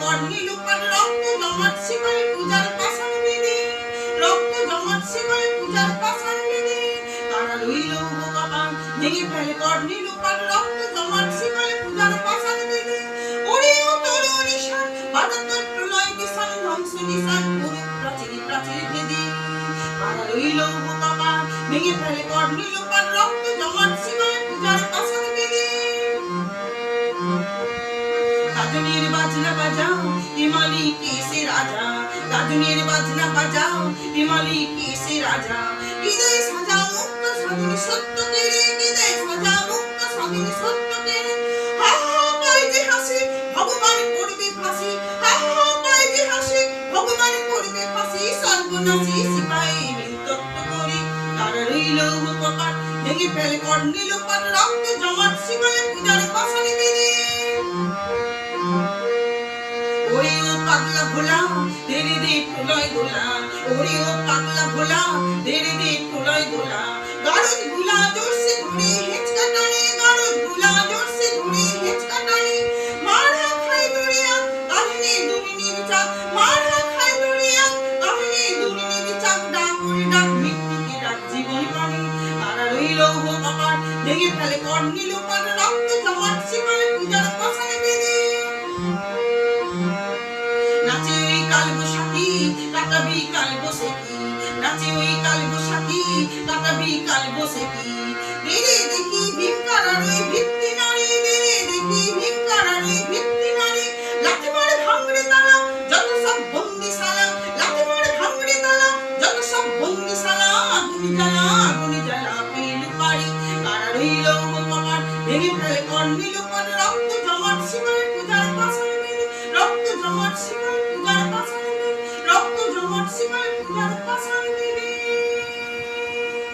কর্ণি লুকার রক্ত জমাট শিকলে পূজার পাষাণ বেঁধে রক্ত জমাট শিকলে পূজার পাষাণ বেঁধে তারা রইল কপাল ভেঙে ফেলে কর্ণি লুকার রক্ত জমাট শিকলে পূজার পাষাণ বেঁধে ওরে ও তরু নিশান বাতাতর প্রলয় কিষান ধ্বংস নিশান পুরু প্রাচীর প্রাচীর ভেদে তারা রইল কপাল ভেঙে ফেলে কর্ণি লুকার রক্ত জমাট শিকলে পূজার পাষাণ বেঁধে গাজনের বাজনা বাজাও হিমালি কেসে রাজা গাজনের বাজনা বাজাও হিমালি কেসে রাজা হৃদয় সাজাও মুক্ত স্বাধীন সত্য কেড়ে হৃদয় সাজাও মুক্ত স্বাধীন সত্য কেড়ে হা হা পায় যে হাসি ভগবান করবে ফাঁসি হা হা পায় যে হাসি ভগবান করবে ফাঁসি সর্বনাশী সিপাহী তত্ত্ব করি তারা রইল কপাট ভেঙে ফেলে কর্ণি লোপাট রক্ত জমাট শিকলে পূজার পাষাণে বেঁধে ওরে ও পাগলা ভোলা তেরে দে প্রলয় গোলা ওরে ও পাগলা ভোলা তেরে দে প্রলয় গোলা গারদ গুলা জোরসে ধরে হেঁচকা টানে গারদ গুলা জোরসে ধরে হেঁচকা টানে মারা খায় দরিয়া কাহিনী দুর্নীর চাক মারা খায় দরিয়া কাহিনী দুর্নীর চাক ডাক করে ডাক মৃত্যুকে ডাক জীবন পানি তারা রইল কপাট ভেঙে ফেলে কর্ণি লোপাট রক্ত জমাট শিকলে পূজার পাষাণে বেঁধে নাচে ওই কালবৈশাখী কাটাবি কালবৈশাখী নাচে ওই কালবৈশাখী কাটাবি কালবৈশাখী বেড়ে দেখি ভীমকারার ওই ভিত্তি নারী বেড়ে দেখি ভীমকারার ওই ভিত্তি নারী লাথি মারে ভাঙড়ে তালা যত সব বন্দিশালা লাথি মারে ভাঙড়ে তালা যত সব বন্দিশালা আগুন জ্বালা পেল পারি তারা রইল কপাট ভেঙে ফেলে কর্ণি লোপাট রক্ত জমাট শিকলে পূজার পাষাণে বেঁধে রক্ত জমাট শিকলে পূজার পাষাণে বেঁধে রক্ত জমাট শিকলে পূজার